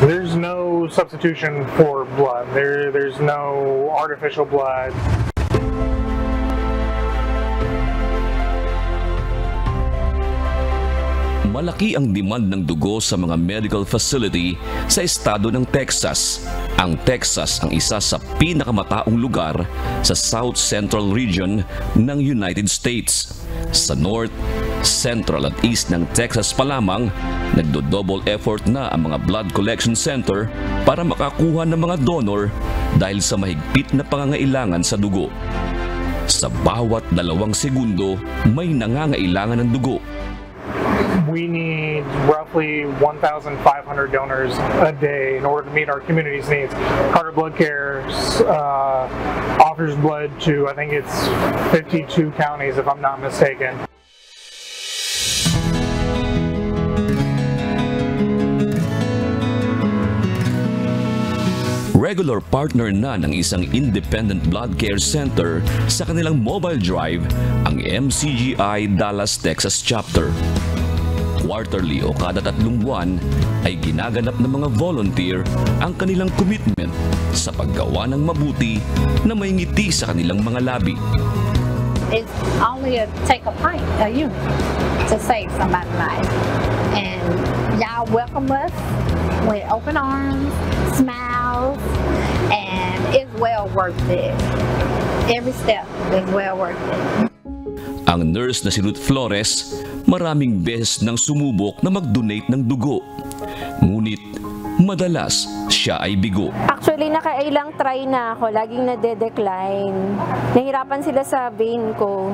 There's no substitution for blood. There's no artificial blood. Malaki ang demand ng dugo sa mga medical facility sa estado ng Texas. Ang Texas ang isa sa pinakamataong lugar sa South Central region ng United States. Sa North, Central at East ng Texas pa lamang, nagdo-double effort na ang mga blood collection center para makakuha ng mga donor dahil sa mahigpit na pangangailangan sa dugo. Sa bawat 2 segundo, may nangangailangan ng dugo. We need roughly 1,500 donors a day in order to meet our community's needs. Carter Blood Care offers blood to, I think it's 52 counties if I'm not mistaken. Regular partner na ng isang independent blood care center sa kanilang mobile drive, ang MCGI Dallas, Texas chapter. Quarterly o kada 3 buwan ay ginaganap ng mga volunteer ang kanilang commitment sa paggawa ng mabuti na may ngiti sa kanilang mga labi. It's only take a pint, a unit, to save somebody's life. And y'all welcome us with open arms, smiles, and it's well worth it. Every step is well worth it. Ang nurse na si Ruth Flores, maraming beses nang sumubok na mag-donate ng dugo. Ngunit madalas siya ay bigo. Actually, nakailang try na ako. Laging nade-decline. Nahirapan sila sa vein ko.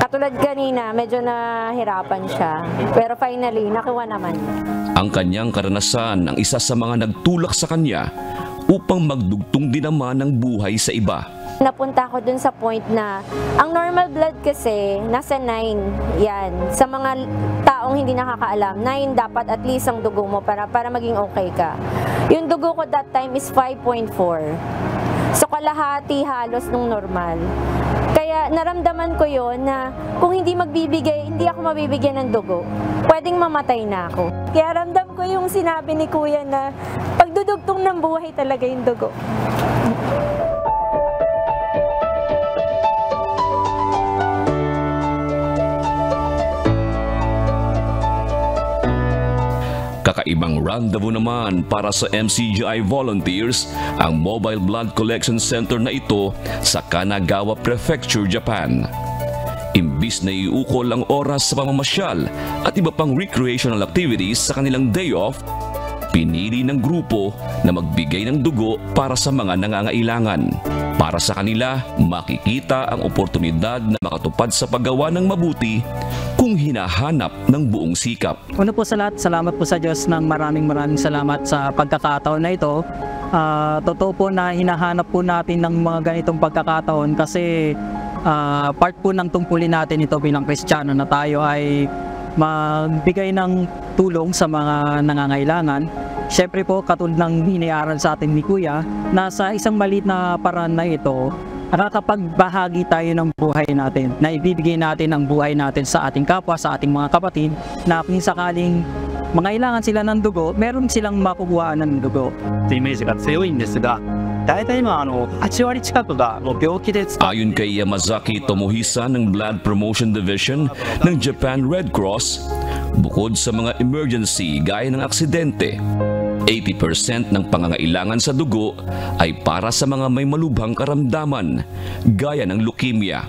Katulad kanina, medyo nahirapan siya. Pero finally, nakuha naman. Ang kanyang karanasan ang isa sa mga nagtulak sa kanya upang magdugtong din naman ng buhay sa iba. Napunta ako dun sa point na ang normal blood kasi nasa 9 yan. Sa mga taong hindi nakakaalam, 9 dapat at least ang dugo mo para maging okay ka. Yung dugo ko that time is 5.4. So kalahati halos nung normal. Kaya naramdaman ko yon na kung hindi ako mabibigyan ng dugo, pwedeng mamatay na ako. Kaya ramdam ko yung sinabi ni Kuya na pagdudugtong ng buhay talaga yung dugo. Kakaibang rendezvous naman para sa MCGI volunteers ang Mobile Blood Collection Center na ito sa Kanagawa Prefecture, Japan. Imbis na iukol ang oras sa pamamasyal at iba pang recreational activities sa kanilang day off, pinili ng grupo na magbigay ng dugo para sa mga nangangailangan. Para sa kanila, makikita ang oportunidad na makatupad sa paggawa ng mabuti kung hinahanap ng buong sikap. Una po sa lahat, salamat po sa Diyos ng maraming salamat sa pagkakataon na ito. Totoo po na hinahanap po natin ng mga ganitong pagkakataon kasi part po ng tungkulin natin ito bilang Kristiyano na tayo ay magbigay ng tulong sa mga nangangailangan. Siyempre po, katulad ng iniaral sa atin ni Kuya, na sa isang maliit na paraan na ito, nakakapagbahagi tayo ng buhay natin, na ibibigay natin ang buhay natin sa ating kapwa, sa ating mga kapatid, na kung sakaling mangailangan sila ng dugo, meron silang makukuhaan ng dugo. Ayon kay Yamazaki Tomohisa ng Blood Promotion Division ng Japan Red Cross, bukod sa mga emergency gaya ng aksidente, 80% ng pangangailangan sa dugo ay para sa mga may malubhang karamdaman gaya ng leukemia.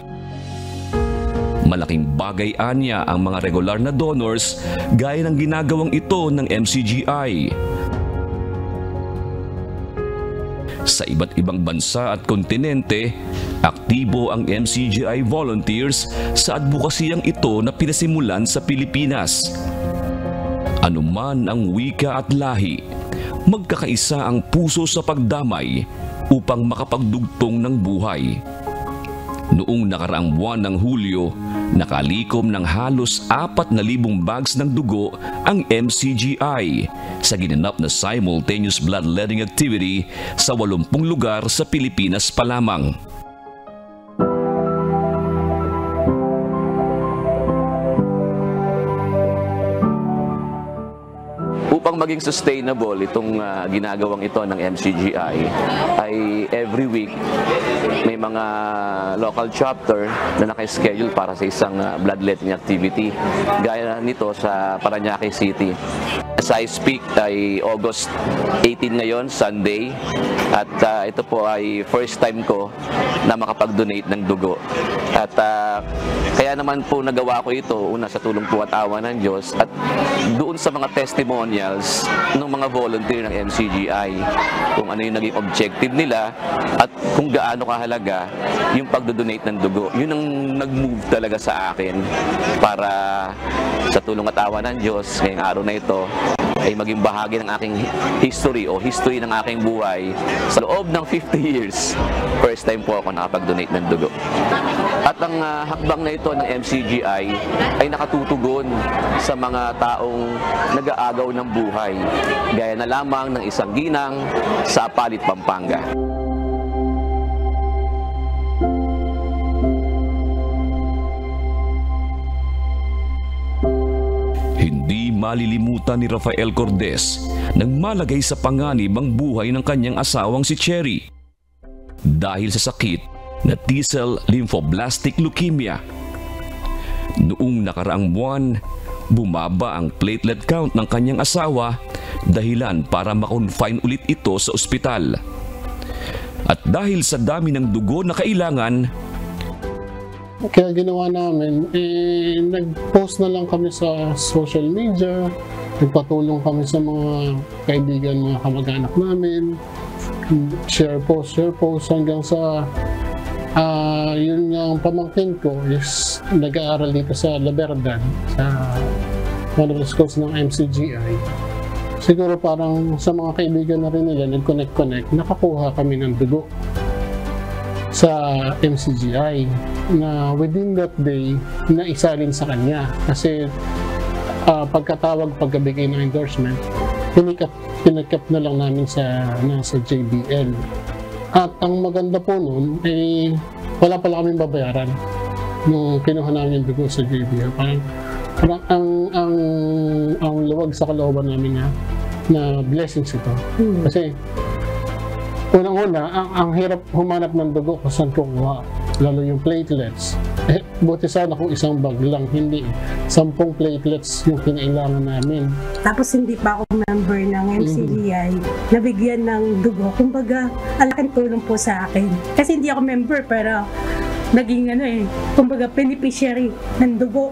Malaking bagay anya ang mga regular na donors gaya ng ginagawang ito ng MCGI. Sa iba't ibang bansa at kontinente, aktibo ang MCGI volunteers sa advokasiyang ito na pinasimulan sa Pilipinas. Anuman ang wika at lahi, magkakaisa ang puso sa pagdamay upang makapagdugtong ng buhay. Noong nakaraang buwan ng Hulyo, nakalikom ng halos 4,000 bags ng dugo ang MCGI sa ginanap na simultaneous bloodletting activity sa 80 lugar sa Pilipinas pa lamang. Upang maging sustainable itong ginagawang ito ng MCGI ay every week may mga local chapter na naka-schedule para sa isang bloodletting activity. Gaya nito sa Parañaque City. As I speak ay August 18 ngayon, Sunday. At ito po ay first time ko na makapag-donate ng dugo. At kaya naman po nagawa ko ito, una sa tulong po at awa ng Diyos, at doon sa mga testimonials ng mga volunteer ng MCGI, kung ano yung naging objective nila at kung gaano kahalaga yung pagdodonate ng dugo. Yun ang nag-move talaga sa akin para sa tulong at awa ng Diyos ngayong araw na ito ay maging bahagi ng aking history o history ng aking buhay sa loob ng 50 years. First time po ako nakapag-donate ng dugo. At ang hakbang na ito ng MCGI ay nakatutugon sa mga taong nag-aagaw ng buhay, gaya na lamang ng isang ginang sa Apalit, Pampanga. Hindi malilimutan ni Rafael Cordes nang malagay sa panganib ang buhay ng kanyang asawang si Cherry dahil sa sakit na T-cell lymphoblastic leukemia. Noong nakaraang buwan, bumaba ang platelet count ng kanyang asawa, dahilan para ma-confine ulit ito sa ospital. At dahil sa dami ng dugo na kailangan, kaya ginawa namin, nag-post na lang kami sa social media, nagpatulong kami sa mga kaibigan, mga kamag-anak namin, share post hanggang sa yun yung pamangkin ko is nag-aaral dito sa La Verdad, sa one of the schools ng MCGI. Siguro parang sa mga kaibigan na rin nila, nag-connect, nakakuha kami ng dugo sa MCGI na within that day na isalin sa kanya kasi pagkabigay ng endorsement, pinakap na lang namin sa JBL. At ang maganda po nun ay wala pala kaming babayaran nung kinuha namin yung dugo sa JBL. Parang ang luwag sa kalooban namin na blessings ito. Kasi unang-una, ang hirap humanap ng dugo kung saan kukuha, lalo yung platelets. Buti sana kung isang bag lang, hindi. 10 platelets yung kinailangan namin. Tapos hindi pa ako member ng MCGI, nabigyan ng dugo. Kumbaga, alaking tulong po sa akin. Kasi hindi ako member, pero naging kumbaga beneficiary ng dugo.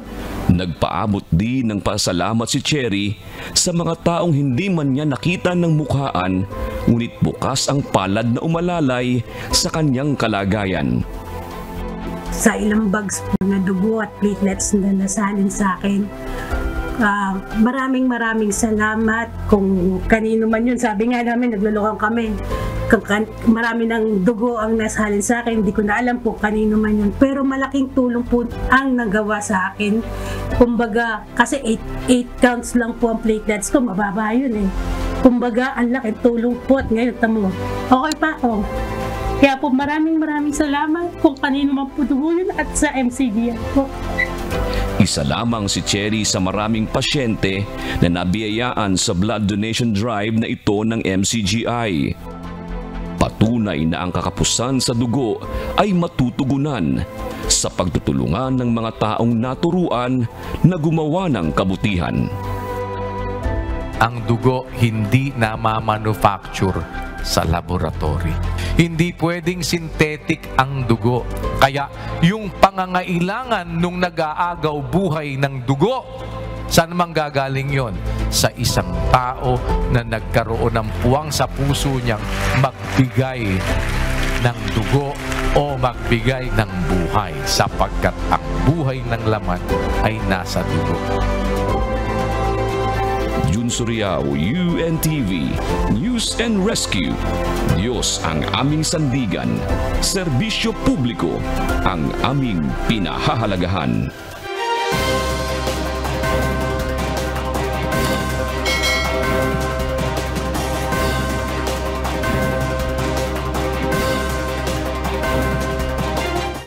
nagpaabot din ng pasalamat si Cherry sa mga taong hindi man niya nakita ng mukhaan, ngunit bukas ang palad na umalalay sa kanyang kalagayan. Sa ilang bags po na dugo at platelets na nasalin sa akin, maraming salamat kung kanino man yun. Sabi nga namin, naglulokong kami. Marami ng dugo ang nasalin sa akin, hindi ko na alam po kanino man yun. Pero malaking tulong po ang nagawa sa akin. Kumbaga, kasi 8 counts lang po ang platelets ko, mababa yun eh. Kumbaga, ang laking tulong po at ngayon, tamo, okay pa ako. Kaya po maraming salamat kung kanino man po dugo yun at sa MCGI po. Isa lamang si Cherry sa maraming pasyente na nabiyayaan sa blood donation drive na ito ng MCGI. Patunay na ang kakapusan sa dugo ay matutugunan sa pagtutulungan ng mga taong naturuan na gumawa ng kabutihan. Ang dugo hindi na ma-manufacture sa laboratory. Hindi pwedeng synthetic ang dugo. Kaya yung pangangailangan nung nag-aagaw buhay ng dugo, saan naman gagaling yon? Sa isang tao na nagkaroon ng puwang sa puso niyang magbigay ng dugo o magbigay ng buhay, sapagkat ang buhay ng laman ay nasa dugo. Jun Suriao, UNTV, News and Rescue. Diyos ang aming sandigan, serbisyo publiko ang aming pinahahalagahan.